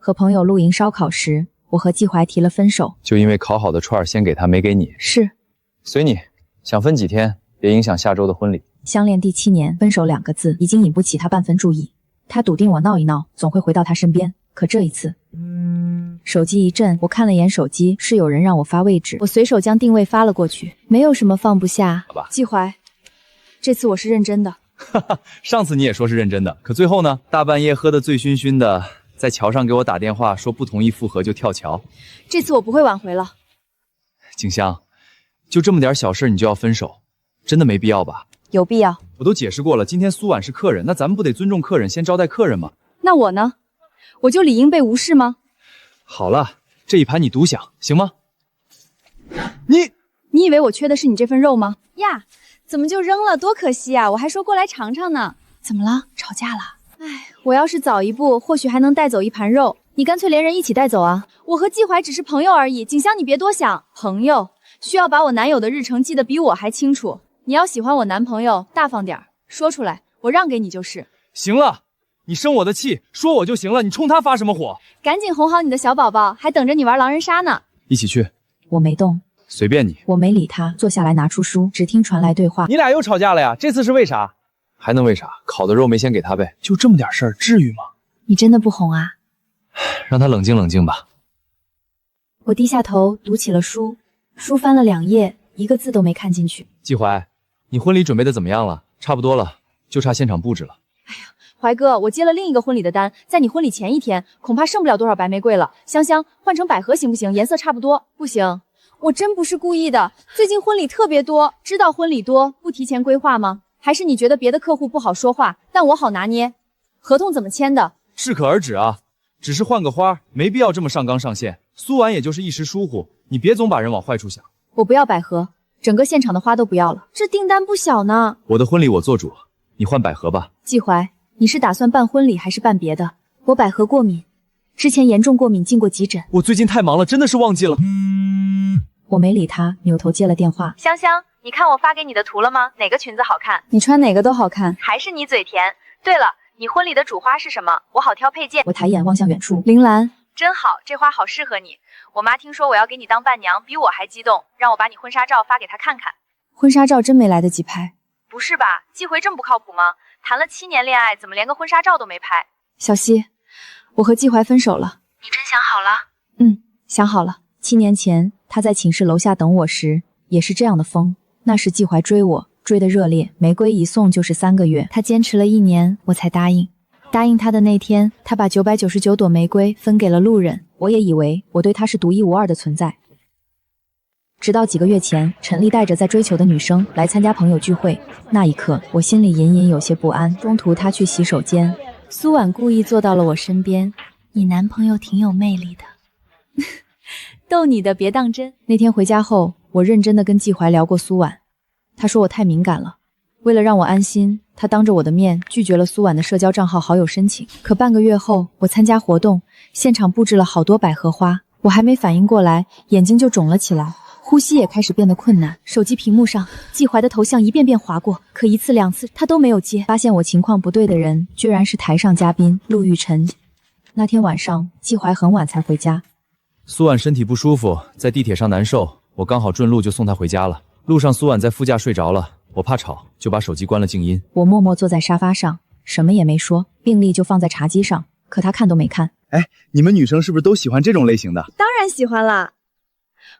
和朋友露营烧烤时，我和季怀提了分手，就因为烤好的串先给他，没给你。是，随你，想分几天，别影响下周的婚礼。相恋第7年，分手2个字已经引不起他半分注意。他笃定我闹一闹，总会回到他身边。可这一次，手机一震，我看了眼手机，是有人让我发位置，我随手将定位发了过去，没有什么放不下。好吧，季怀，这次我是认真的。上次你也说是认真的，可最后呢？大半夜喝得醉醺醺的，在桥上给我打电话说不同意复合就跳桥。这次我不会挽回了。景香，就这么点小事你就要分手，真的没必要吧？有必要。我都解释过了，今天苏婉是客人，那咱们不得尊重客人，先招待客人吗？那我呢？我就理应被无视吗？好了，这一盘你独享，行吗？你以为我缺的是你这份肉吗？呀，怎么就扔了？多可惜啊！我还说过来尝尝呢。怎么了？吵架了？哎，我要是早一步，或许还能带走一盘肉。你干脆连人一起带走啊！我和季怀只是朋友而已，景香你别多想。朋友需要把我男友的日程记得比我还清楚。你要喜欢我男朋友，大方点，说出来，我让给你就是。行了，你生我的气，说我就行了，你冲他发什么火？赶紧哄好你的小宝宝，还等着你玩狼人杀呢。一起去。我没动，随便你。我没理他，坐下来拿出书，只听传来对话。你俩又吵架了呀？这次是为啥？还能为啥？烤的肉没先给他呗，就这么点事儿，至于吗？你真的不哄啊？让他冷静冷静吧。我低下头读起了书，书翻了2页，一个字都没看进去。季怀，你婚礼准备的怎么样了？差不多了，就差现场布置了。怀哥，我接了另一个婚礼的单，在你婚礼前1天，恐怕剩不了多少白玫瑰了。香香，换成百合行不行？颜色差不多。不行，我真不是故意的。最近婚礼特别多，知道婚礼多不提前规划吗？还是你觉得别的客户不好说话，但我好拿捏？合同怎么签的？适可而止啊，只是换个花，没必要这么上纲上线。苏婉也就是一时疏忽，你别总把人往坏处想。我不要百合，整个现场的花都不要了，这订单不小呢。我的婚礼我做主，你换百合吧。季怀，你是打算办婚礼还是办别的？我百合过敏，之前严重过敏进过急诊。我最近太忙了，真的是忘记了。我没理他，扭头接了电话。香香，你看我发给你的图了吗？哪个裙子好看？你穿哪个都好看，还是你嘴甜。对了，你婚礼的主花是什么？我好挑配件。我抬眼望向远处，铃兰。真好，这花好适合你。我妈听说我要给你当伴娘，比我还激动，让我把你婚纱照发给她看看。婚纱照真没来得及拍。不是吧？季怀这么不靠谱吗？谈了7年恋爱，怎么连个婚纱照都没拍？小溪，我和季怀分手了。你真想好了？想好了。7年前他在寝室楼下等我时，也是这样的风。那时季怀追我，追得热烈，玫瑰一送就是3个月。他坚持了1年，我才答应。答应他的那天，他把999朵玫瑰分给了路人，我也以为我对他是独一无二的存在。直到几个月前，陈丽带着在追求的女生来参加朋友聚会，那一刻我心里隐隐有些不安。中途他去洗手间，苏婉故意坐到了我身边。你男朋友挺有魅力的。逗你的，别当真。那天回家后，我认真的跟季怀聊过苏婉，他说我太敏感了，为了让我安心，他当着我的面拒绝了苏婉的社交账号好友申请。可半个月后，我参加活动，现场布置了好多百合花，我还没反应过来，眼睛就肿了起来，呼吸也开始变得困难。手机屏幕上季怀的头像一遍遍划过，可1次2次他都没有接。发现我情况不对的人，居然是台上嘉宾陆玉晨。那天晚上，季怀很晚才回家。苏婉身体不舒服，在地铁上难受，我刚好顺路就送她回家了。路上苏婉在副驾睡着了，我怕吵，就把手机关了静音。我默默坐在沙发上，什么也没说，病历就放在茶几上，可他看都没看。哎，你们女生是不是都喜欢这种类型的？当然喜欢啦。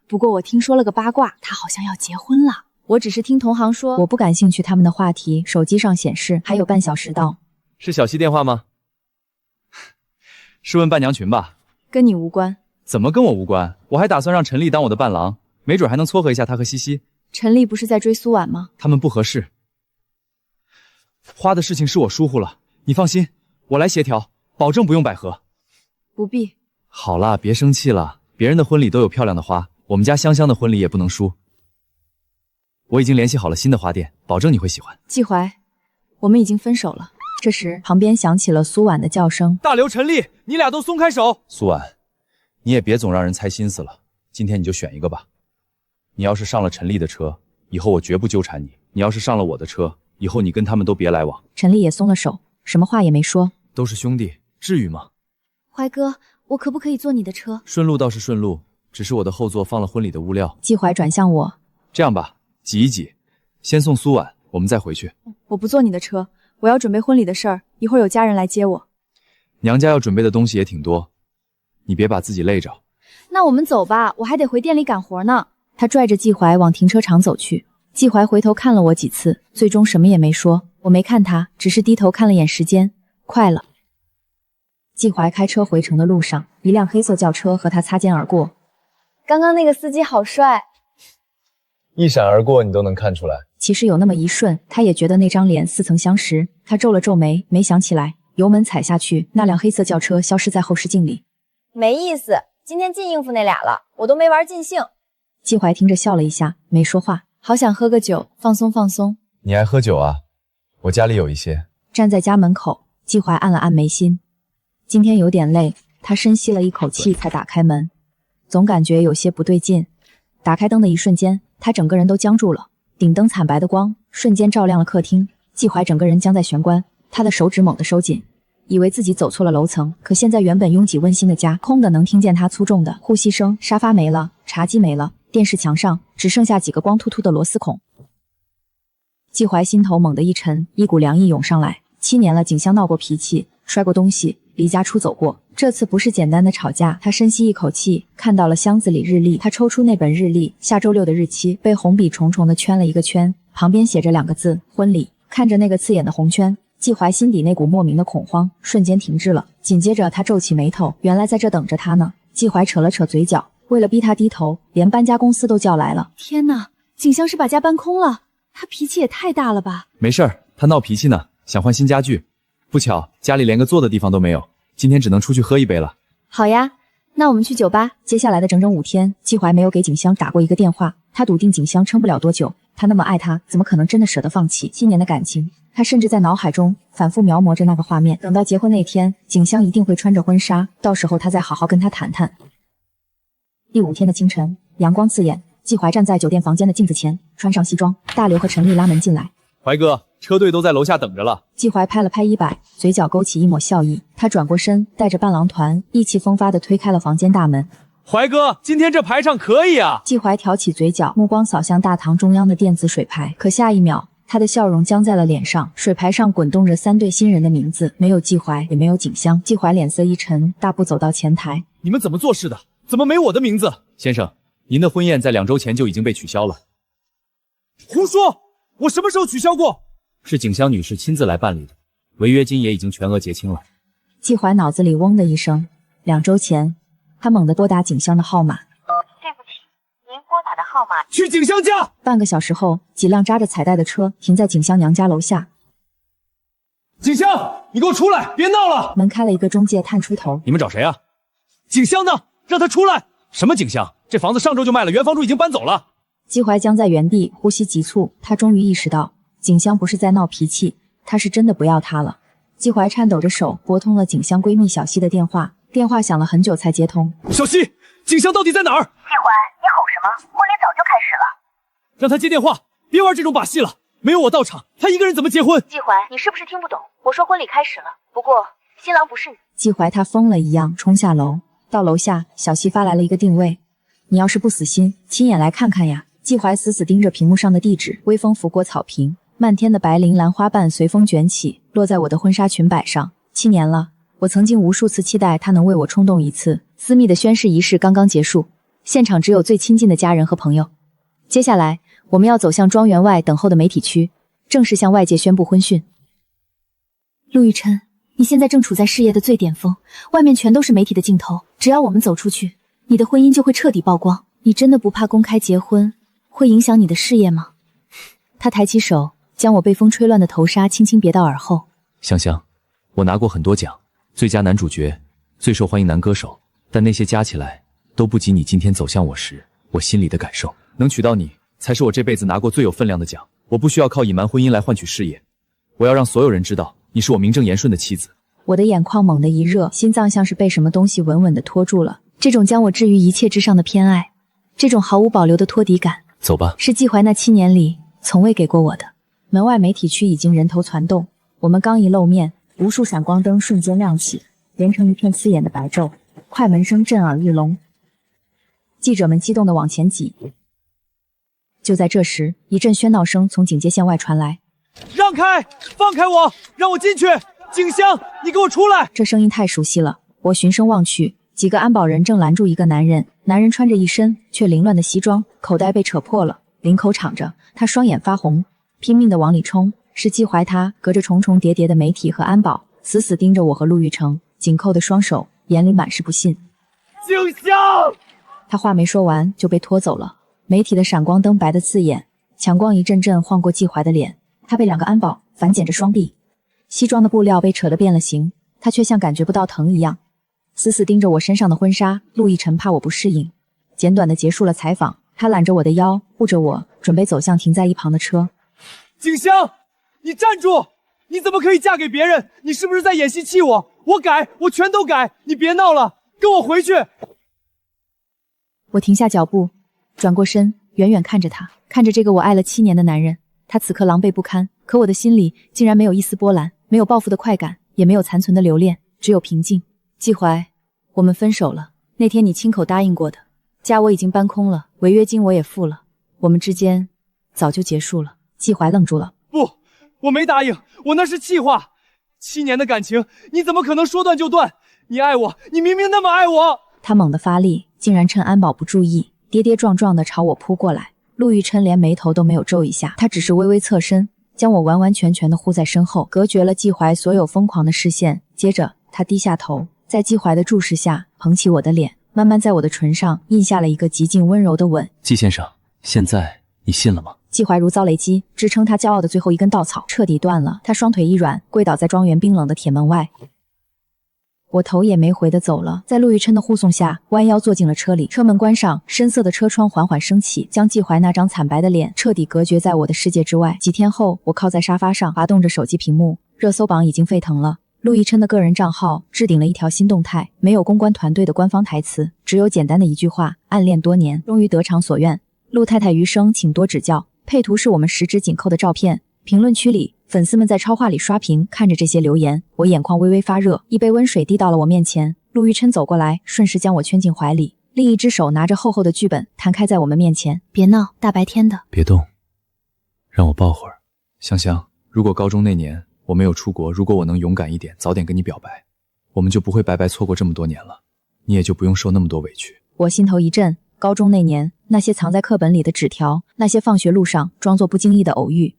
不过我听说了个八卦，他好像要结婚了。我只是听同行说，我不感兴趣他们的话题。手机上显示还有半小时到。是小溪电话吗？是问伴娘群吧？跟你无关。怎么跟我无关？我还打算让陈丽当我的伴郎，没准还能撮合一下她和西西。陈丽不是在追苏婉吗？他们不合适。花的事情是我疏忽了，你放心，我来协调，保证不用百合。不必。好啦，别生气了，别人的婚礼都有漂亮的花，我们家香香的婚礼也不能输。我已经联系好了新的花店，保证你会喜欢。季怀，我们已经分手了。这时旁边响起了苏婉的叫声。大刘、陈丽，你俩都松开手。苏婉，你也别总让人猜心思了，今天你就选一个吧。你要是上了陈丽的车，以后我绝不纠缠你；你要是上了我的车，以后你跟他们都别来往。陈丽也松了手，什么话也没说。都是兄弟，至于吗？怀哥，我可不可以坐你的车？顺路倒是顺路，只是我的后座放了婚礼的物料。季怀转向我，这样吧，挤一挤，先送苏婉，我们再回去。我不坐你的车，我要准备婚礼的事儿，一会儿有家人来接我。娘家要准备的东西也挺多，你别把自己累着。那我们走吧，我还得回店里赶活呢。他拽着季怀往停车场走去。季怀回头看了我几次，最终什么也没说。我没看他，只是低头看了眼时间，快了。季怀开车回城的路上，一辆黑色轿车和他擦肩而过。刚刚那个司机好帅，一闪而过，你都能看出来。其实有那么一瞬，他也觉得那张脸似曾相识。他皱了皱眉，没想起来，油门踩下去，那辆黑色轿车消失在后视镜里。没意思，今天净应付那俩了，我都没玩尽兴。季怀听着笑了一下，没说话。好想喝个酒，放松放松。你爱喝酒啊？我家里有一些。站在家门口，季怀按了按眉心。今天有点累，他深吸了一口气才打开门，总感觉有些不对劲。打开灯的一瞬间，他整个人都僵住了。顶灯惨白的光瞬间照亮了客厅，季怀整个人僵在玄关，他的手指猛地收紧，以为自己走错了楼层。可现在原本拥挤温馨的家，空的能听见他粗重的呼吸声。沙发没了，茶几没了，电视墙上只剩下几个光秃秃的螺丝孔。季怀心头猛地一沉，一股凉意涌上来。7年了，景香闹过脾气，摔过东西，离家出走过。这次不是简单的吵架。他深吸一口气，看到了箱子里日历。他抽出那本日历，下周6的日期被红笔重重的圈了一个圈，旁边写着2个字：婚礼。看着那个刺眼的红圈，季怀心底那股莫名的恐慌瞬间停滞了。紧接着他皱起眉头，原来在这等着他呢。季怀扯了扯嘴角，为了逼他低头，连搬家公司都叫来了。天哪，景香是把家搬空了，他脾气也太大了吧？没事儿，他闹脾气呢，想换新家具。不巧家里连个坐的地方都没有，今天只能出去喝一杯了。好呀，那我们去酒吧。接下来的整整5天，季怀没有给景香打过一个电话。他笃定景香撑不了多久，他那么爱她，怎么可能真的舍得放弃7年的感情？他甚至在脑海中反复描摹着那个画面，等到结婚那天，景香一定会穿着婚纱，到时候他再好好跟她谈谈。第5天的清晨，阳光刺眼，季怀站在酒店房间的镜子前，穿上西装。大刘和陈丽拉门进来。怀哥，车队都在楼下等着了。季怀拍了拍衣摆，嘴角勾起一抹笑意。他转过身，带着伴郎团意气风发地推开了房间大门。怀哥，今天这排场可以啊！季怀挑起嘴角，目光扫向大堂中央的电子水牌。可下一秒，他的笑容僵在了脸上。水牌上滚动着3对新人的名字，没有季怀，也没有景香。季怀脸色一沉，大步走到前台。你们怎么做事的？怎么没我的名字？先生，您的婚宴在2周前就已经被取消了。胡说！我什么时候取消过？是景香女士亲自来办理的，违约金也已经全额结清了。季怀脑子里嗡的一声，2周前，他猛地拨打景香的号码。对不起，您拨打的号码。去景香家。半个小时后，几辆扎着彩带的车停在景香娘家楼下。景香，你给我出来，别闹了！门开了，一个中介探出头。你们找谁啊？景香呢？让她出来！什么景香？这房子上周就卖了，原房主已经搬走了。季怀僵在原地，呼吸急促。他终于意识到，景香不是在闹脾气，他是真的不要他了。季怀颤抖着手拨通了景香闺蜜小溪的电话，电话响了很久才接通。小溪，景香到底在哪儿？季怀，你吼什么？婚礼早就开始了。让她接电话，别玩这种把戏了。没有我到场，她一个人怎么结婚？季怀，你是不是听不懂？我说婚礼开始了，不过新郎不是你。季怀他疯了一样冲下楼，到楼下，小溪发来了一个定位。你要是不死心，亲眼来看看呀。季怀死死盯着屏幕上的地址，微风拂过草坪，漫天的白铃兰花瓣随风卷起，落在我的婚纱裙摆上。7年了，我曾经无数次期待他能为我冲动一次。私密的宣誓仪式刚刚结束，现场只有最亲近的家人和朋友。接下来，我们要走向庄园外等候的媒体区，正式向外界宣布婚讯。陆玉琛，你现在正处在事业的最巅峰，外面全都是媒体的镜头，只要我们走出去，你的婚姻就会彻底曝光。你真的不怕公开结婚会影响你的事业吗？他抬起手，将我被风吹乱的头纱轻轻别到耳后。香香，我拿过很多奖，最佳男主角，最受欢迎男歌手，但那些加起来都不及你今天走向我时我心里的感受。能娶到你，才是我这辈子拿过最有分量的奖。我不需要靠隐瞒婚姻来换取事业，我要让所有人知道你是我名正言顺的妻子。我的眼眶猛地一热，心脏像是被什么东西稳稳地拖住了。这种将我置于一切之上的偏爱，这种毫无保留的托底感，走吧，是季怀那7年里从未给过我的。门外媒体区已经人头攒动，我们刚一露面，无数闪光灯瞬间亮起，连成一片刺眼的白昼。快门声震耳欲聋，记者们激动地往前挤。就在这时，一阵喧闹声从警戒线外传来：“让开，放开我，让我进去！景香，你给我出来！”这声音太熟悉了，我循声望去，几个安保人正拦住一个男人，男人穿着一身却凌乱的西装，口袋被扯破了，领口敞着，他双眼发红，拼命地往里冲。是季怀，他隔着重重叠叠的媒体和安保，死死盯着我和陆玉成，紧扣的双手，眼里满是不信。景香！他话没说完就被拖走了。媒体的闪光灯白得刺眼，强光一阵阵晃过季怀的脸，他被2个安保反剪着双臂，西装的布料被扯得变了形，他却像感觉不到疼一样，死死盯着我身上的婚纱。陆亦辰怕我不适应，简短的结束了采访。他揽着我的腰，护着我，准备走向停在一旁的车。景香，你站住！你怎么可以嫁给别人？你是不是在演戏气我？我改，我全都改！你别闹了，跟我回去！我停下脚步，转过身，远远看着他，看着这个我爱了7年的男人。他此刻狼狈不堪，可我的心里竟然没有一丝波澜，没有报复的快感，也没有残存的留恋，只有平静。季怀，我们分手了。那天你亲口答应过的，家我已经搬空了，违约金我也付了，我们之间早就结束了。季怀愣住了。不，我没答应，我那是气话。7年的感情，你怎么可能说断就断？你爱我，你明明那么爱我。他猛地发力，竟然趁安保不注意，跌跌撞撞地朝我扑过来。陆玉琛连眉头都没有皱一下，他只是微微侧身，将我完完全全地护在身后，隔绝了季怀所有疯狂的视线。接着他低下头，在季怀的注视下捧起我的脸，慢慢在我的唇上印下了一个极尽温柔的吻。季先生，现在你信了吗？季怀如遭雷击，支撑他骄傲的最后一根稻草彻底断了，他双腿一软，跪倒在庄园冰冷的铁门外。我头也没回地走了，在陆玉琛的护送下，弯腰坐进了车里。车门关上，深色的车窗缓缓升起，将季怀那张惨白的脸彻底隔绝在我的世界之外。几天后，我靠在沙发上，滑动着手机屏幕，热搜榜已经沸腾了。陆亦琛的个人账号置顶了一条新动态，没有公关团队的官方台词，只有简单的一句话：暗恋多年，终于得偿所愿。陆太太余生请多指教。配图是我们十指紧扣的照片。评论区里，粉丝们在超话里刷屏，看着这些留言，我眼眶微微发热。一杯温水递到了我面前，陆亦琛走过来，顺势将我圈进怀里，另一只手拿着厚厚的剧本摊开在我们面前。别闹，大白天的。别动，让我抱会儿。香香，如果高中那年我没有出国，如果我能勇敢一点，早点跟你表白，我们就不会白白错过这么多年了，你也就不用受那么多委屈。我心头一震，高中那年，那些藏在课本里的纸条，那些放学路上装作不经意的偶遇，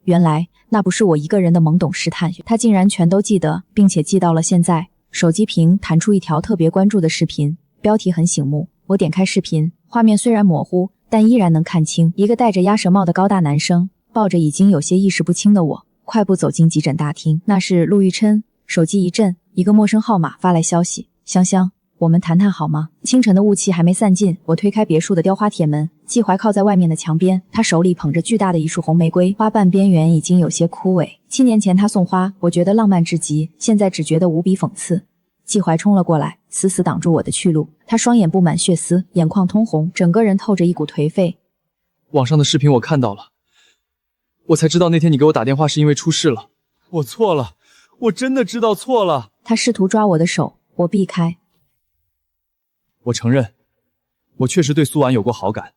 原来那不是我一个人的懵懂试探，他竟然全都记得，并且记到了现在。手机屏弹出一条特别关注的视频，标题很醒目。我点开视频，画面虽然模糊，但依然能看清一个戴着鸭舌帽的高大男生抱着已经有些意识不清的我，快步走进急诊大厅。那是陆亦琛。手机一震，一个陌生号码发来消息：香香，我们谈谈好吗？清晨的雾气还没散尽，我推开别墅的雕花铁门，季怀靠在外面的墙边，他手里捧着巨大的一束红玫瑰，花瓣边缘已经有些枯萎。7年前他送花，我觉得浪漫至极，现在只觉得无比讽刺。季怀冲了过来，死死挡住我的去路，他双眼布满血丝，眼眶通红，整个人透着一股颓废。网上的视频我看到了，我才知道那天你给我打电话是因为出事了，我错了，我真的知道错了。他试图抓我的手，我避开。我承认，我确实对苏婉有过好感，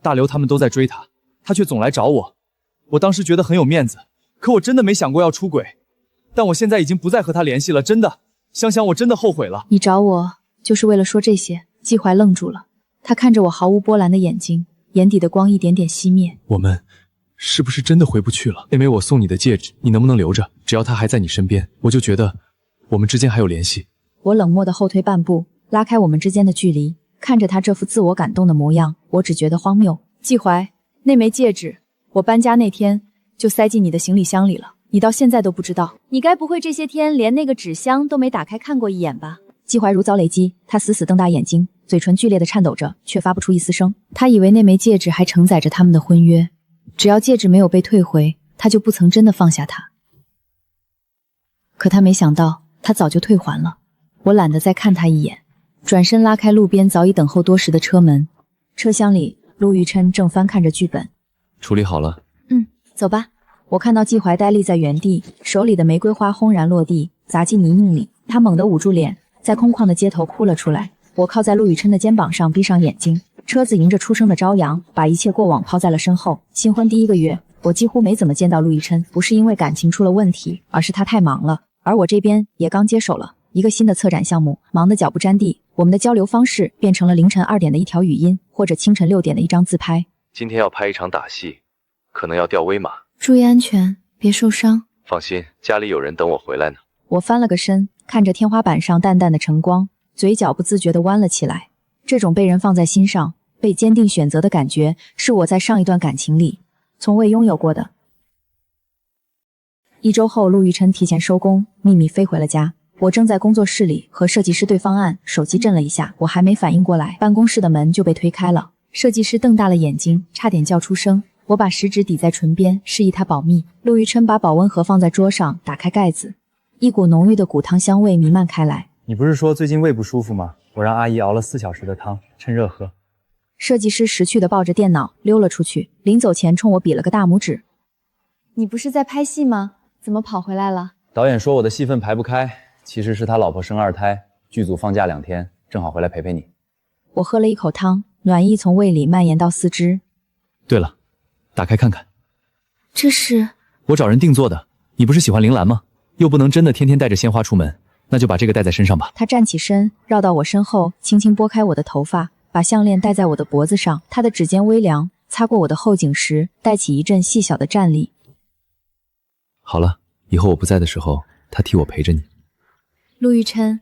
大刘他们都在追她，她却总来找我，我当时觉得很有面子，可我真的没想过要出轨，但我现在已经不再和她联系了，真的，香香，我真的后悔了。你找我就是为了说这些？季怀愣住了，他看着我毫无波澜的眼睛，眼底的光一点点熄灭。我们是不是真的回不去了？妹妹，我送你的戒指，你能不能留着？只要它还在你身边，我就觉得我们之间还有联系。我冷漠地后退半步，拉开我们之间的距离，看着他这副自我感动的模样，我只觉得荒谬。季怀，那枚戒指，我搬家那天就塞进你的行李箱里了，你到现在都不知道。你该不会这些天连那个纸箱都没打开看过一眼吧？季怀如遭雷击，他死死瞪大眼睛，嘴唇剧烈地颤抖着，却发不出一丝声。他以为那枚戒指还承载着他们的婚约，只要戒指没有被退回，他就不曾真的放下他。可他没想到，他早就退还了。我懒得再看他一眼，转身拉开路边早已等候多时的车门。车厢里，陆亦琛正翻看着剧本。处理好了。走吧。我看到季怀呆立在原地，手里的玫瑰花轰然落地，砸进泥泞里。他猛地捂住脸，在空旷的街头哭了出来。我靠在陆雨琛的肩膀上，闭上眼睛。车子迎着初升的朝阳，把一切过往抛在了身后。新婚第1个月，我几乎没怎么见到陆雨琛，不是因为感情出了问题，而是他太忙了。而我这边也刚接手了一个新的策展项目，忙得脚不沾地。我们的交流方式变成了凌晨2点的一条语音，或者清晨6点的一张自拍。今天要拍一场打戏，可能要吊威马，注意安全，别受伤。放心，家里有人等我回来呢。我翻了个身，看着天花板上淡淡的晨光，嘴角不自觉地弯了起来。这种被人放在心上，被坚定选择的感觉，是我在上一段感情里从未拥有过的。1周后，陆玉琛提前收工，秘密飞回了家。我正在工作室里和设计师对方案，手机震了一下，我还没反应过来，办公室的门就被推开了。设计师瞪大了眼睛，差点叫出声。我把食指抵在唇边，示意他保密。陆玉琛把保温盒放在桌上，打开盖子，一股浓郁的骨汤香味弥漫开来。你不是说最近胃不舒服吗？我让阿姨熬了4小时的汤，趁热喝。设计师识趣地抱着电脑溜了出去，临走前冲我比了个大拇指。你不是在拍戏吗？怎么跑回来了？导演说我的戏份排不开，其实是他老婆生2胎，剧组放假2天，正好回来陪陪你。我喝了一口汤，暖意从胃里蔓延到四肢。对了，打开看看。这是我找人定做的。你不是喜欢铃兰吗？又不能真的天天带着鲜花出门，那就把这个带在身上吧。他站起身，绕到我身后，轻轻拨开我的头发，把项链戴在我的脖子上。他的指尖微凉，擦过我的后颈时，带起一阵细小的战栗。好了，以后我不在的时候，他替我陪着你。陆玉琛，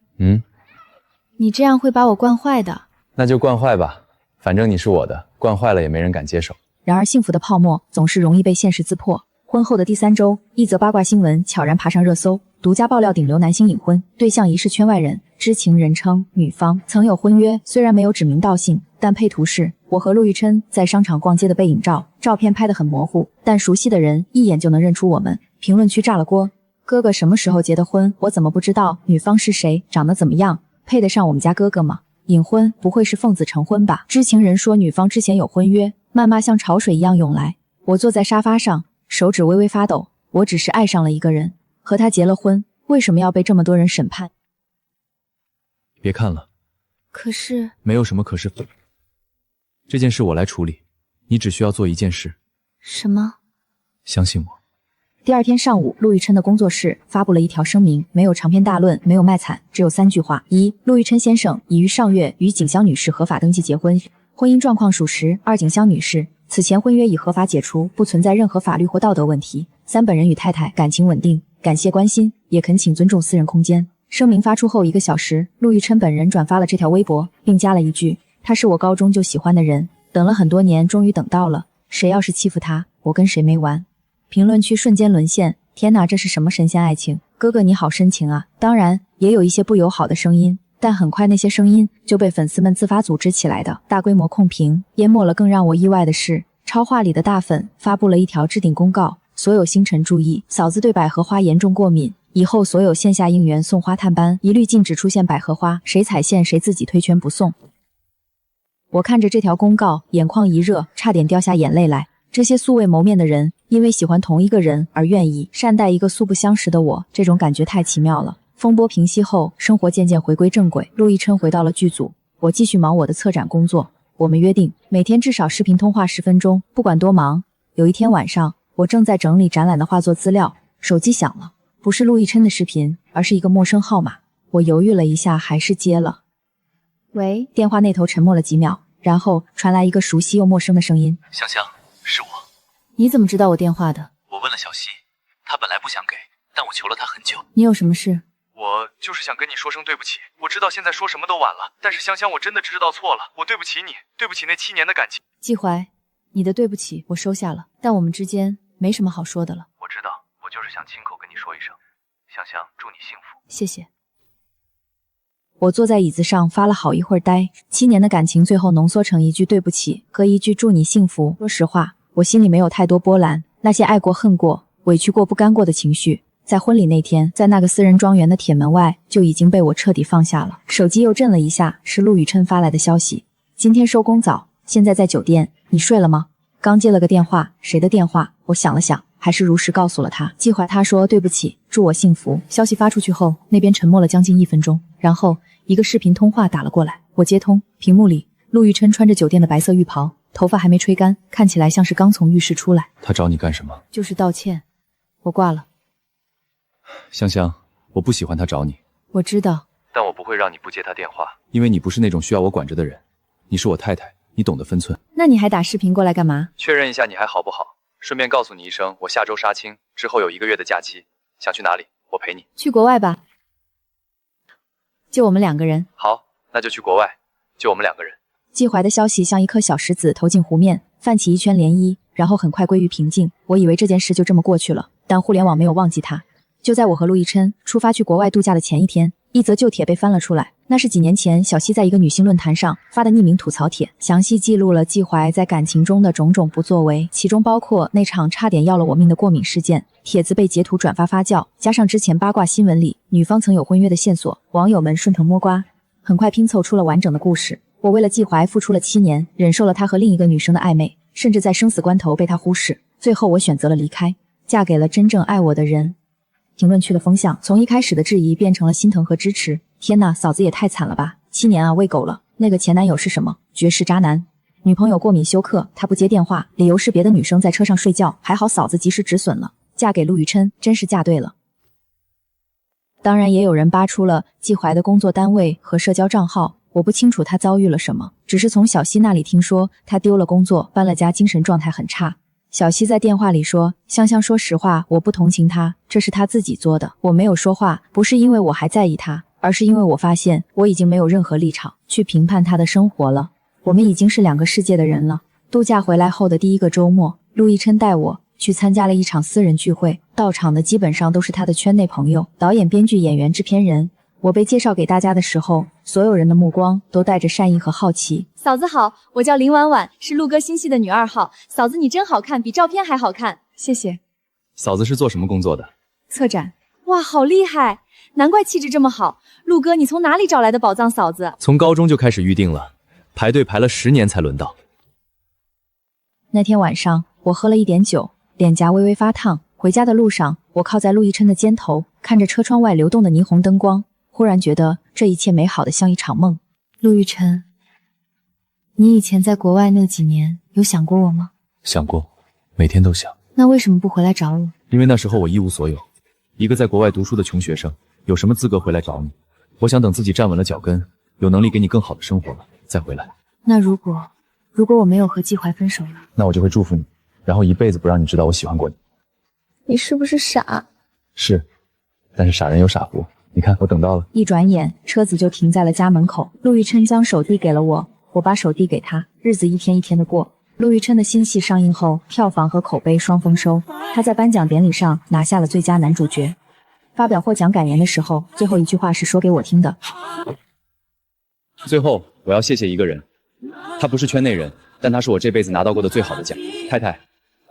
你这样会把我惯坏的。那就惯坏吧，反正你是我的，惯坏了也没人敢接手。然而幸福的泡沫总是容易被现实刺破。婚后的第3周，一则八卦新闻悄然爬上热搜，独家爆料顶流男星隐婚，对象疑是圈外人，知情人称女方曾有婚约，虽然没有指名道姓，但配图是我和陆玉琛在商场逛街的背影照，照片拍得很模糊，但熟悉的人一眼就能认出我们。评论区炸了锅，哥哥什么时候结的婚？我怎么不知道？女方是谁？长得怎么样？配得上我们家哥哥吗？隐婚不会是奉子成婚吧？知情人说女方之前有婚约，谩骂像潮水一样涌来。我坐在沙发上，手指微微发抖。我只是爱上了一个人，和他结了婚，为什么要被这么多人审判？别看了。可是没有什么可是，这件事我来处理，你只需要做一件事。什么？相信我。第2天上午，陆玉琛的工作室发布了一条声明，没有长篇大论，没有卖惨，只有3句话：一、陆玉琛先生已于上月与景香女士合法登记结婚，婚姻状况属实。2、景香女士此前婚约已合法解除，不存在任何法律或道德问题。3、本人与太太感情稳定，感谢关心，也恳请尊重私人空间。声明发出后1个小时，陆玉琛本人转发了这条微博，并加了一句：他是我高中就喜欢的人，等了很多年，终于等到了，谁要是欺负他，我跟谁没完。评论区瞬间沦陷，天哪，这是什么神仙爱情？哥哥你好深情啊！当然也有一些不友好的声音，但很快那些声音就被粉丝们自发组织起来的大规模控评淹没了。更让我意外的是，超话里的大粉发布了一条置顶公告，所有星辰注意，嫂子对百合花严重过敏，以后所有线下应援送花探班一律禁止出现百合花，谁踩线谁自己推圈不送。我看着这条公告，眼眶一热，差点掉下眼泪来。这些素未谋面的人，因为喜欢同一个人而愿意善待一个素不相识的我，这种感觉太奇妙了。风波平息后，生活渐渐回归正轨，陆亦琛回到了剧组，我继续忙我的策展工作。我们约定每天至少视频通话10分钟，不管多忙。有一天晚上，我正在整理展览的画作资料，手机响了，不是陆亦琛的视频，而是一个陌生号码。我犹豫了一下，还是接了。喂，电话那头沉默了几秒，然后传来一个熟悉又陌生的声音：香香，是我。你怎么知道我电话的？我问了小溪，她本来不想给，但我求了她很久。你有什么事？我就是想跟你说声对不起，我知道现在说什么都晚了，但是香香，我真的知道错了，我对不起你，对不起那7年的感情。季怀，你的对不起我收下了，但我们之间没什么好说的了。我知道，我就是想亲口跟你说一声，香香，祝你幸福。谢谢。我坐在椅子上发了好一会儿呆，7年的感情最后浓缩成一句对不起和一句祝你幸福。说实话，我心里没有太多波澜，那些爱过、恨过、委屈过、不甘过的情绪，在婚礼那天，在那个私人庄园的铁门外，就已经被我彻底放下了。手机又震了一下，是陆宇琛发来的消息：今天收工早，现在在酒店，你睡了吗？刚接了个电话，谁的电话？我想了想，还是如实告诉了他。季怀他说对不起，祝我幸福。消息发出去后，那边沉默了将近1分钟，然后一个视频通话打了过来，我接通，屏幕里陆玉琛穿着酒店的白色浴袍，头发还没吹干，看起来像是刚从浴室出来。他找你干什么？就是道歉。我挂了。香香，我不喜欢他找你。我知道，但我不会让你不接他电话。因为你不是那种需要我管着的人，你是我太太，你懂得分寸。那你还打视频过来干嘛？确认一下你还好不好，顺便告诉你一声，我下周杀青，之后有1个月的假期，想去哪里我陪你。去国外吧，就我们2个人。好，那就去国外，就我们2个人。季怀的消息像一颗小石子投进湖面，泛起一圈涟漪，然后很快归于平静。我以为这件事就这么过去了，但互联网没有忘记它。就在我和陆亦琛出发去国外度假的前一天，一则旧帖被翻了出来。那是几年前小西在一个女性论坛上发的匿名吐槽帖，详细记录了季怀在感情中的种种不作为，其中包括那场差点要了我命的过敏事件。帖子被截图转发发酵，加上之前八卦新闻里女方曾有婚约的线索，网友们顺藤摸瓜，很快拼凑出了完整的故事。我为了季怀付出了7年，忍受了他和另一个女生的暧昧，甚至在生死关头被他忽视，最后我选择了离开，嫁给了真正爱我的人。评论区的风向从一开始的质疑变成了心疼和支持。天哪，嫂子也太惨了吧，7年啊，喂狗了。那个前男友是什么？绝世渣男。女朋友过敏休克，他不接电话，理由是别的女生在车上睡觉，还好嫂子及时止损了。嫁给陆宇琛真是嫁对了。当然也有人扒出了季怀的工作单位和社交账号，我不清楚他遭遇了什么，只是从小西那里听说他丢了工作，搬了家，精神状态很差。小西在电话里说，香香说实话，我不同情他，这是他自己做的。我没有说话，不是因为我还在意他，而是因为我发现我已经没有任何立场去评判他的生活了。我们已经是2个世界的人了。度假回来后的第1个周末，陆亦琛带我去参加了一场私人聚会，到场的基本上都是他的圈内朋友，导演、编剧、演员、制片人。我被介绍给大家的时候，所有人的目光都带着善意和好奇。嫂子好，我叫林婉婉，是陆哥新戏的女2号。嫂子你真好看，比照片还好看。谢谢。嫂子是做什么工作的？策展。哇，好厉害，难怪气质这么好。陆哥，你从哪里找来的宝藏嫂子？从高中就开始预定了，排队排了10年才轮到。那天晚上，我喝了一点酒，脸颊微微发烫。回家的路上，我靠在陆亦琛的肩头，看着车窗外流动的霓虹灯光，忽然觉得这一切美好的像一场梦。陆亦琛，你以前在国外那几年，有想过我吗？想过，每天都想。那为什么不回来找我？因为那时候我一无所有，一个在国外读书的穷学生，有什么资格回来找你？我想等自己站稳了脚跟，有能力给你更好的生活了，再回来。那如果我没有和季怀分手了，那我就会祝福你，然后一辈子不让你知道我喜欢过你。你是不是傻？是，但是傻人有傻福。你看，我等到了。一转眼，车子就停在了家门口。陆亦琛将手递给了我，我把手递给他。日子一天一天的过。陆亦琛的新戏上映后，票房和口碑双丰收。他在颁奖典礼上拿下了最佳男主角。发表获奖感言的时候，最后一句话是说给我听的。最后，我要谢谢一个人，他不是圈内人，但他是我这辈子拿到过的最好的奖。太太，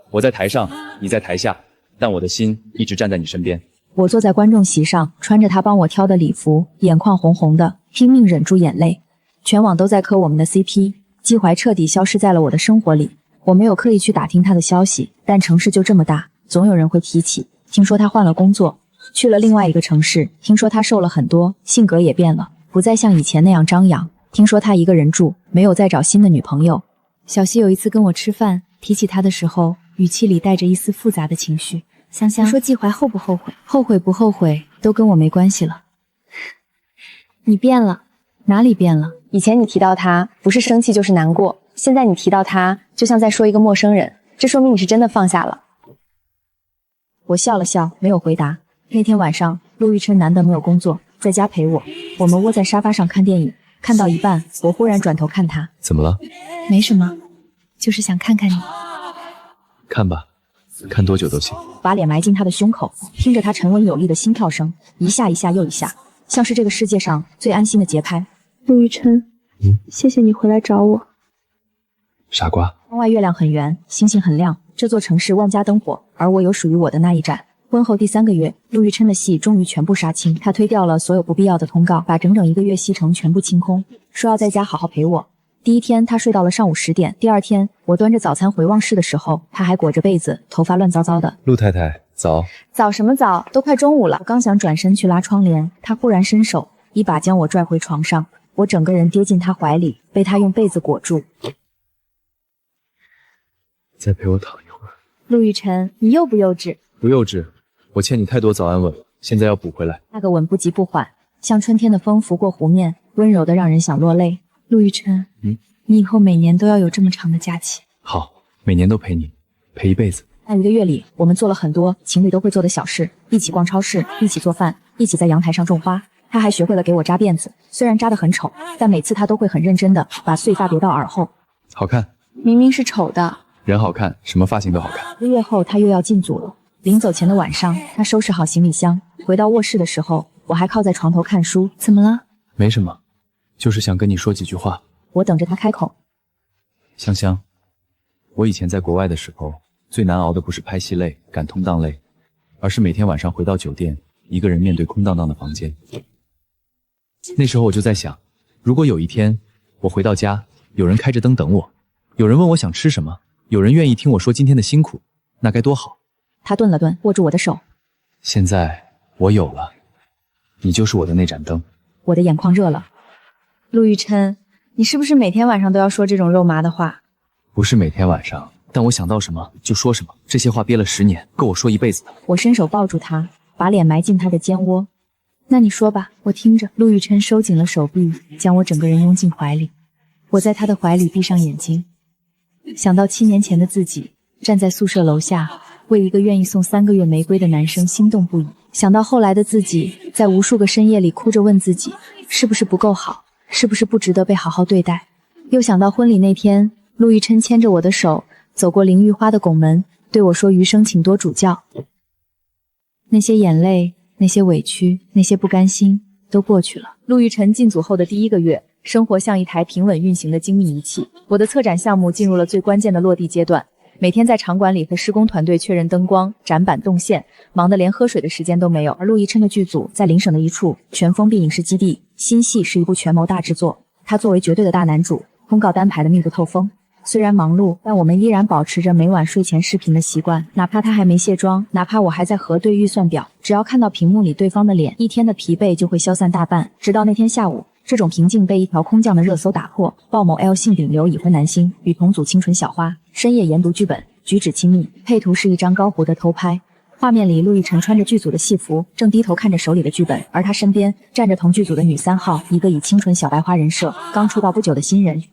我在台上，你在台下，但我的心一直站在你身边。我坐在观众席上，穿着他帮我挑的礼服，眼眶红红的，拼命忍住眼泪。全网都在磕我们的 CP， 季怀彻底消失在了我的生活里。我没有刻意去打听他的消息，但城市就这么大，总有人会提起。听说他换了工作，去了另外一个城市。听说他瘦了很多，性格也变了，不再像以前那样张扬。听说他一个人住，没有再找新的女朋友。小西有一次跟我吃饭，提起他的时候，语气里带着一丝复杂的情绪。香香，你说季怀后不后悔？后悔不后悔都跟我没关系了。你变了。哪里变了？以前你提到他，不是生气就是难过，现在你提到他，就像在说一个陌生人，这说明你是真的放下了。我笑了笑，没有回答。那天晚上，陆亦琛难得没有工作，在家陪我。我们窝在沙发上看电影，看到一半，我忽然转头看他。怎么了？没什么，就是想看看你。看吧，看多久都行。把脸埋进他的胸口，听着他沉稳有力的心跳声，一下一下又一下，像是这个世界上最安心的节拍。陆亦琛，谢谢你回来找我。傻瓜。窗外月亮很圆，星星很亮，这座城市万家灯火，而我有属于我的那一盏。婚后第3个月，陆亦琛的戏终于全部杀青，他推掉了所有不必要的通告，把整整1个月戏程全部清空，说要在家好好陪我。第一天他睡到了上午10点，第2天我端着早餐回望室的时候，他还裹着被子，头发乱糟糟的。陆太太早。早什么早，都快中午了。我刚想转身去拉窗帘，他忽然伸手一把将我拽回床上，我整个人跌进他怀里，被他用被子裹住。再陪我躺一会儿。陆亦辰，你幼不幼稚？不幼稚，我欠你太多早安吻了，现在要补回来。那个吻不急不缓，像春天的风拂过湖面，温柔的让人想落泪。陆亦辰，你以后每年都要有这么长的假期。好，每年都陪你，陪一辈子。那1个月里，我们做了很多情侣都会做的小事，一起逛超市，一起做饭，一起在阳台上种花。他还学会了给我扎辫子，虽然扎得很丑，但每次他都会很认真的把碎发别到耳后。好看，明明是丑的。人好看，什么发型都好看。1个月后，他又要进组了。临走前的晚上，他收拾好行李箱，回到卧室的时候，我还靠在床头看书。怎么了？没什么，就是想跟你说几句话。我等着他开口。香香，我以前在国外的时候，最难熬的不是拍戏累、赶通档累，而是每天晚上回到酒店，一个人面对空荡荡的房间。那时候我就在想，如果有一天我回到家，有人开着灯等我，有人问我想吃什么，有人愿意听我说今天的辛苦，那该多好。他顿了顿，握住我的手。现在我有了，你就是我的那盏灯。我的眼眶热了。陆亦辰，你是不是每天晚上都要说这种肉麻的话？不是每天晚上，但我想到什么就说什么，这些话憋了10年，够我说一辈子的。我伸手抱住他，把脸埋进他的肩窝。那你说吧，我听着。陆亦辰收紧了手臂，将我整个人拥进怀里。我在他的怀里闭上眼睛，想到7年前的自己，站在宿舍楼下，为一个愿意送3个月玫瑰的男生心动不已。想到后来的自己，在无数个深夜里哭着问自己，是不是不够好，是不是不值得被好好对待。又想到婚礼那天，陆亦辰牵着我的手走过淋浴花的拱门，对我说余生请多指教。那些眼泪，那些委屈，那些不甘心都过去了。陆亦辰进组后的第1个月，生活像一台平稳运行的精密仪器。我的策展项目进入了最关键的落地阶段，每天在场馆里和施工团队确认灯光、展板、动线，忙得连喝水的时间都没有。而陆亦辰的剧组在邻省的一处全封闭影视基地，新戏是一部权谋大制作，他作为绝对的大男主，通告单排的密不透风。虽然忙碌，但我们依然保持着每晚睡前视频的习惯，哪怕他还没卸妆，哪怕我还在核对预算表，只要看到屏幕里对方的脸，一天的疲惫就会消散大半。直到那天下午，这种平静被一条空降的热搜打破，鲍某 L 姓顶流已婚男星，与同组清纯小花深夜研读剧本，举止亲密。配图是一张高弧的偷拍，画面里陆亦辰穿着剧组的戏服，正低头看着手里的剧本，而他身边站着同剧组的女3号，一个以清纯小白花人设刚出道不久的新人。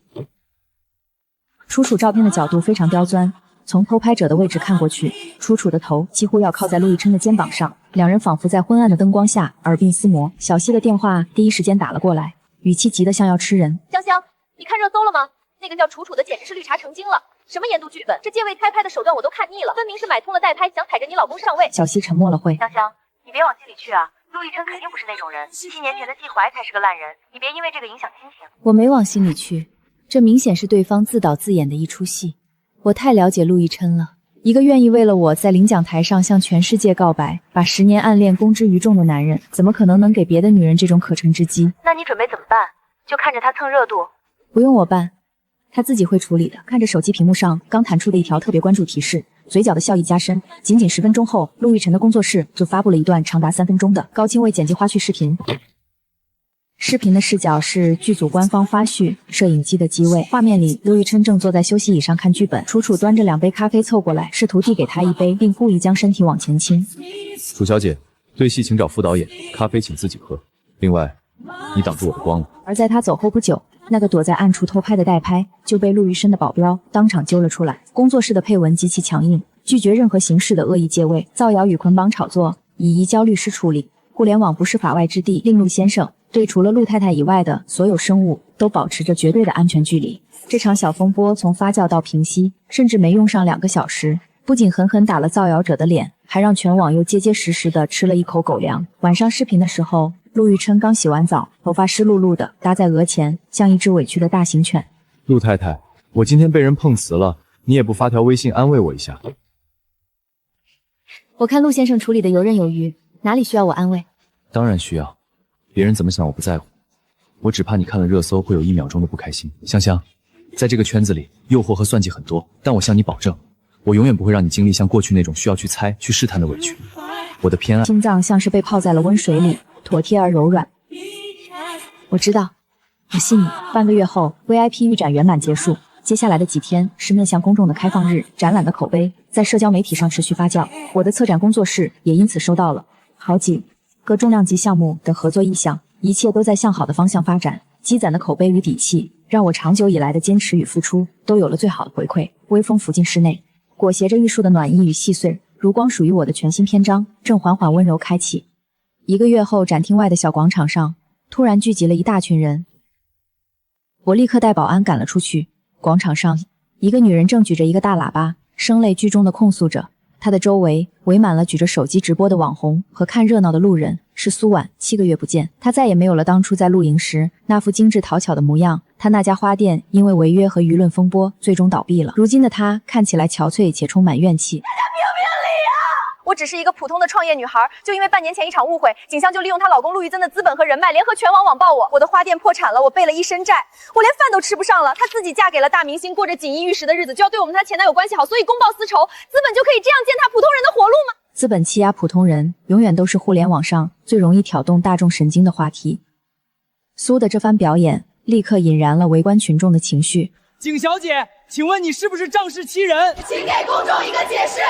楚楚照片的角度非常刁钻，从偷拍者的位置看过去，楚楚的头几乎要靠在陆亦辰的肩膀上，两人仿佛在昏暗的灯光下耳鬓厮磨。小西的电话第一时间打了过来，语气急得像要吃人。香香，你看热搜了吗？那个叫楚楚的简直是绿茶成精了，什么研读剧本，这借位开拍的手段我都看腻了，分明是买通了代拍，想踩着你老公上位。小西沉默了会。香香，你别往心里去啊，陆亦辰肯定不是那种人，7年前的季怀才是个烂人，你别因为这个影响心情。我没往心里去，这明显是对方自导自演的一出戏。我太了解陆亦辰了，一个愿意为了我在领奖台上向全世界告白，把10年暗恋公之于众的男人，怎么可能能给别的女人这种可乘之机？那你准备怎么办？就看着他蹭热度？不用我办，他自己会处理的。看着手机屏幕上刚弹出的一条特别关注提示，嘴角的笑意加深。仅10分钟后，陆亦辰的工作室就发布了一段长达3分钟的高清未剪辑花絮视频。视频的视角是剧组官方花絮摄影机的机位，画面里陆亦辰正坐在休息椅上看剧本，楚楚端着2杯咖啡凑过来，试图递给他一杯，并故意将身体往前倾。楚小姐，对戏请找副导演，咖啡请自己喝。另外，你挡住我的光了。而在他走后不久，那个躲在暗处偷拍的代拍就被陆亦辰的保镖当场揪了出来。工作室的配文极其强硬，拒绝任何形式的恶意借位、造谣与捆绑炒作，已移交律师处理。互联网不是法外之地，令陆先生对除了陆太太以外的所有生物都保持着绝对的安全距离。这场小风波从发酵到平息，甚至没用上2个小时，不仅狠狠打了造谣者的脸，还让全网又结结实实的吃了一口狗粮。晚上视频的时候，陆亦辰刚洗完澡，头发湿漉漉的搭在额前，像一只委屈的大型犬。陆太太，我今天被人碰瓷了，你也不发条微信安慰我一下？我看陆先生处理的游刃有余，哪里需要我安慰？当然需要，别人怎么想我不在乎，我只怕你看了热搜会有1秒钟的不开心。香香，在这个圈子里，诱惑和算计很多，但我向你保证，我永远不会让你经历像过去那种需要去猜、去试探的委屈。我的偏爱，心脏像是被泡在了温水里，妥帖而柔软。我知道，我信你。半个月后 ，VIP 预展圆满结束。接下来的几天是面向公众的开放日，展览的口碑在社交媒体上持续发酵，我的策展工作室也因此收到了好几个重量级项目的合作意向，一切都在向好的方向发展。积攒的口碑与底气，让我长久以来的坚持与付出都有了最好的回馈。微风拂进室内，裹挟着艺术的暖意与细碎，如光属于我的全新篇章正缓缓温柔开启。1个月后，展厅外的小广场上突然聚集了一大群人，我立刻带保安赶了出去。广场上，一个女人正举着一个大喇叭，声泪俱中地控诉着。她的周围围满了举着手机直播的网红和看热闹的路人。是苏婉，7个月不见，她再也没有了当初在露营时那副精致讨巧的模样。她那家花店因为违约和舆论风波最终倒闭了。如今的她看起来憔悴且充满怨气。我只是一个普通的创业女孩，就因为半年前一场误会，景香就利用她老公陆玉增的资本和人脉，联合全网网暴我。我的花店破产了，我背了一身债，我连饭都吃不上了。她自己嫁给了大明星，过着锦衣玉食的日子，就要对我们她前男友关系好，所以公报私仇，资本就可以这样践踏普通人的活路吗？资本欺压普通人，永远都是互联网上最容易挑动大众神经的话题。苏的这番表演立刻引燃了围观群众的情绪。景小姐，请问你是不是仗势欺人？请给公众一个解释。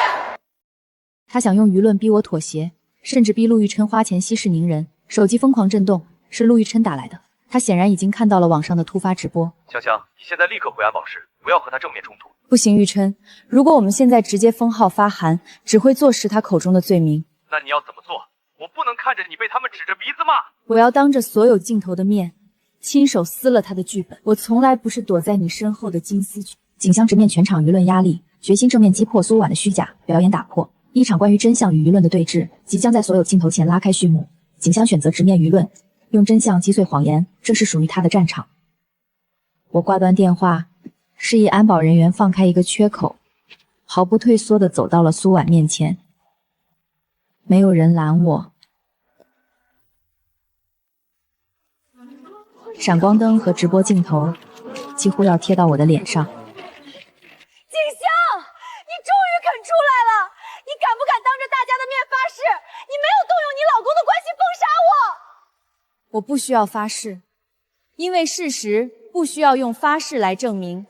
他想用舆论逼我妥协，甚至逼陆玉琛花钱息事宁人。手机疯狂震动，是陆玉琛打来的。他显然已经看到了网上的突发直播。香香，你现在立刻回安保室，不要和他正面冲突。不行，玉琛，如果我们现在直接封号发函，只会坐实他口中的罪名。那你要怎么做？我不能看着你被他们指着鼻子骂。我要当着所有镜头的面，亲手撕了他的剧本。我从来不是躲在你身后的金丝雀。景香直面全场舆论压力，决心正面击破苏婉的虚假表演，打破一场关于真相与舆论的对峙即将在所有镜头前拉开序幕。景香选择直面舆论，用真相击碎谎言，这是属于他的战场。我挂断电话，示意安保人员放开一个缺口，毫不退缩地走到了苏婉面前。没有人拦我，闪光灯和直播镜头几乎要贴到我的脸上。景香，你终于肯出来了！你敢不敢当着大家的面发誓，你没有动用你老公的关系封杀我？我不需要发誓，因为事实不需要用发誓来证明。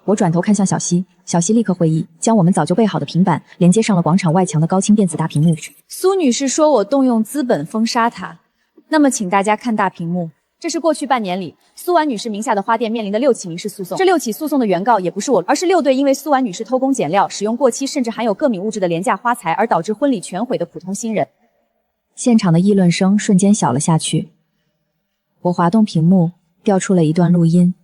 我转头看向小西，小西立刻会意，将我们早就备好的平板连接上了广场外墙的高清电子大屏幕。苏女士说我动用资本封杀她，那么请大家看大屏幕。这是过去半年里苏婉女士名下的花店面临的6起民事诉讼。这6起诉讼的原告也不是我，而是6对因为苏婉女士偷工减料、使用过期甚至含有各种物质的廉价花材而导致婚礼全毁的普通新人。现场的议论声瞬间小了下去。我滑动屏幕，调出了一段录音。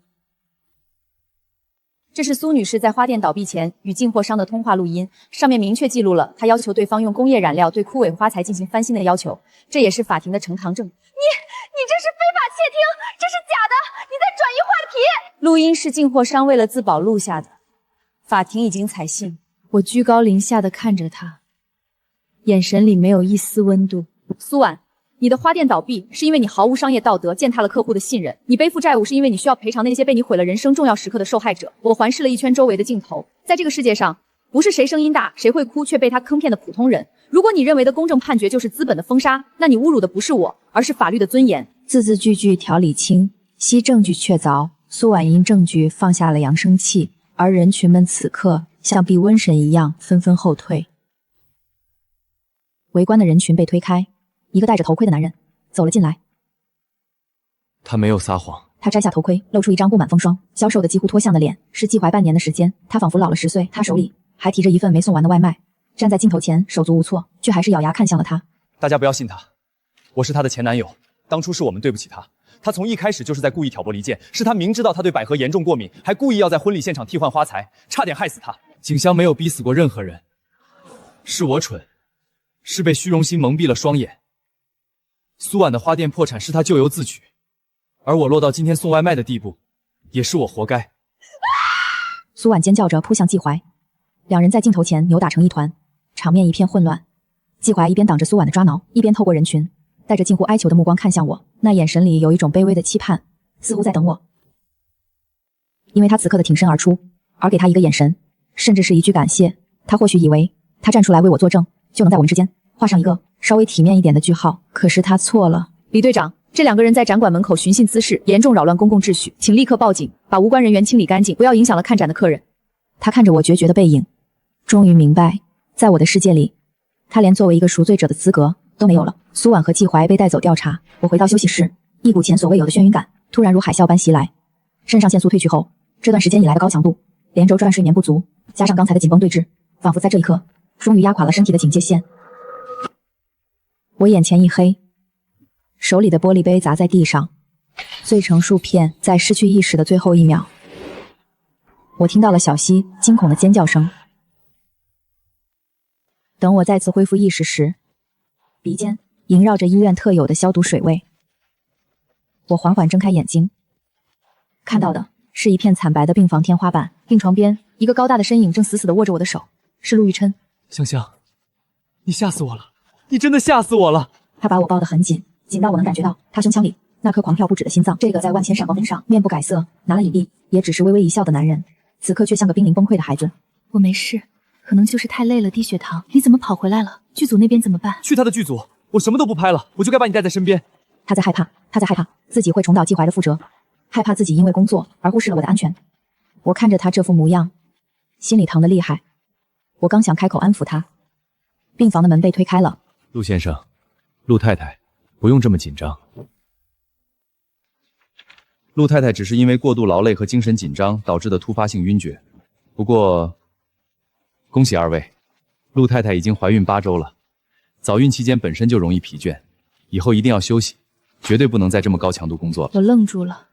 这是苏女士在花店倒闭前与进货商的通话录音，上面明确记录了她要求对方用工业染料对枯萎花材进行翻新的要求，这也是法庭的呈堂证。你这是非法窃听，这是假的，你在转移话题。录音是进货商为了自保录下的，法庭已经采信。我居高临下的看着他，眼神里没有一丝温度。苏婉，你的花店倒闭是因为你毫无商业道德，践踏了客户的信任。你背负债务是因为你需要赔偿那些被你毁了人生重要时刻的受害者。我环视了一圈周围的镜头，在这个世界上，不是谁声音大谁会哭却被他坑骗的普通人。如果你认为的公正判决就是资本的封杀，那你侮辱的不是我，而是法律的尊严。字字句句条理清晰，证据确凿。苏婉因证据放下了扬声器，而人群们此刻像避瘟神一样纷纷后退。围观的人群被推开，一个戴着头盔的男人走了进来。他没有撒谎。他摘下头盔，露出一张布满风霜、消瘦的几乎脱相的脸。是季怀半年的时间，他仿佛老了10岁。他手里还提着一份没送完的外卖，站在镜头前手足无措，却还是咬牙看向了他。大家不要信他，我是他的前男友，当初是我们对不起他。他从一开始就是在故意挑拨离间，是他明知道他对百合严重过敏，还故意要在婚礼现场替换花材，差点害死他。景香没有逼死过任何人，是我蠢，是被虚荣心蒙蔽了双眼。苏婉的花店破产是他咎由自取，而我落到今天送外卖的地步，也是我活该。苏婉尖叫着扑向季怀，两人在镜头前扭打成一团，场面一片混乱。季怀一边挡着苏婉的抓挠，一边透过人群带着近乎哀求的目光看向我，那眼神里有一种卑微的期盼，似乎在等我。因为他此刻的挺身而出，而给他一个眼神，甚至是一句感谢，他或许以为他站出来为我作证，就能在我们之间画上一个稍微体面一点的句号。可是他错了。李队长，这两个人在展馆门口寻衅滋事，严重扰乱公共秩序，请立刻报警，把无关人员清理干净，不要影响了看展的客人。他看着我决绝的背影，终于明白，在我的世界里，他连作为一个赎罪者的资格都没有了。苏婉和季怀被带走调查，我回到休息室，一股前所未有的眩晕感突然如海啸般袭来，肾上腺素褪去后，这段时间以来的高强度，连轴转睡眠不足，加上刚才的紧绷对峙，仿佛在这一刻，终于压垮了身体的警戒线。我眼前一黑，手里的玻璃杯砸在地上，碎成数片。在失去意识的最后一秒，我听到了小溪惊恐的尖叫声。等我再次恢复意识时，鼻尖萦绕着医院特有的消毒水味。我缓缓睁开眼睛，看到的是一片惨白的病房天花板，病床边一个高大的身影正死死地握着我的手，是陆玉琛。香香，你吓死我了，你真的吓死我了。他把我抱得很紧，紧到我能感觉到他胸腔里那颗狂跳不止的心脏。这个在万千闪光灯上面不改色，拿了影帝也只是微微一笑的男人，此刻却像个濒临崩溃的孩子。我没事，可能就是太累了，低血糖。你怎么跑回来了？剧组那边怎么办？去他的剧组，我什么都不拍了，我就该把你带在身边。他在害怕，他在害怕自己会重蹈季怀的覆辙，害怕自己因为工作而忽视了我的安全。我看着他这副模样，心里疼得厉害。我刚想开口安抚他，病房的门被推开了。陆先生，陆太太，不用这么紧张。陆太太只是因为过度劳累和精神紧张导致的突发性晕厥。不过，恭喜二位，陆太太已经怀孕8周了。早孕期间本身就容易疲倦，以后一定要休息，绝对不能再这么高强度工作了。我愣住了，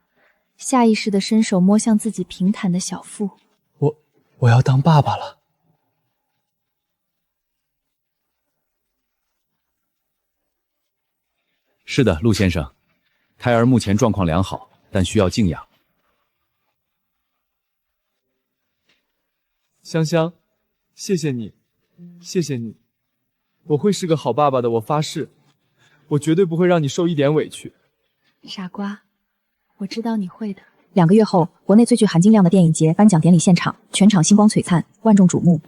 下意识地伸手摸向自己平坦的小腹。我要当爸爸了。是的，陆先生，胎儿目前状况良好，但需要静养。香香，谢谢你，谢谢你，我会是个好爸爸的，我发誓，我绝对不会让你受一点委屈。傻瓜，我知道你会的。2个月后，国内最具含金量的电影节颁奖典礼现场，全场星光璀璨，万众瞩目。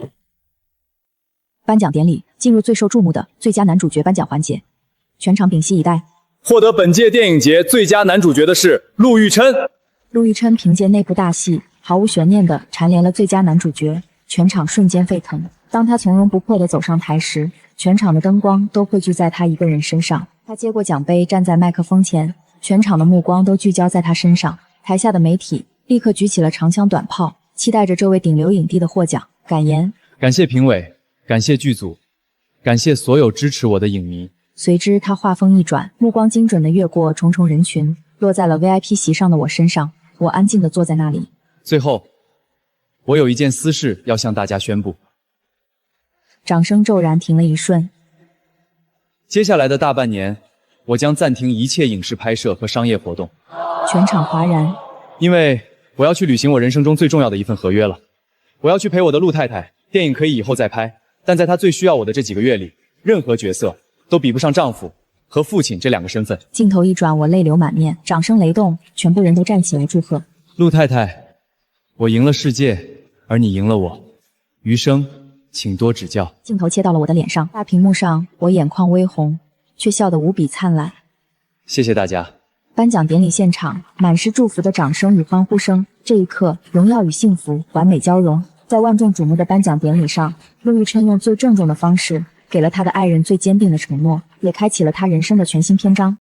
颁奖典礼进入最受注目的最佳男主角颁奖环节，全场屏息以待。获得本届电影节最佳男主角的是陆玉琛。陆玉琛凭借那部大戏毫无悬念地蝉联了最佳男主角，全场瞬间沸腾。当他从容不迫地走上台时，全场的灯光都汇聚在他一个人身上。他接过奖杯，站在麦克风前，全场的目光都聚焦在他身上。台下的媒体立刻举起了长枪短炮，期待着这位顶流影帝的获奖。感言：感谢评委，感谢剧组，感谢所有支持我的影迷。随之他话锋一转，目光精准地越过重重人群，落在了 VIP 席上的我身上。我安静地坐在那里。最后，我有一件私事要向大家宣布。掌声骤然停了一瞬。接下来的大半年，我将暂停一切影视拍摄和商业活动。全场哗然，因为我要去履行我人生中最重要的一份合约了。我要去陪我的陆太太，电影可以以后再拍，但在她最需要我的这几个月里，任何角色都比不上丈夫和父亲这2个身份。镜头一转，我泪流满面，掌声雷动，全部人都站起来祝贺。陆太太，我赢了世界，而你赢了我，余生请多指教。镜头切到了我的脸上，大屏幕上我眼眶微红，却笑得无比灿烂。谢谢大家。颁奖典礼现场满是祝福的掌声与欢呼声，这一刻，荣耀与幸福完美交融。在万众瞩目的颁奖典礼上，陆玉琛用最郑重的方式给了他的爱人最坚定的承诺，也开启了他人生的全新篇章。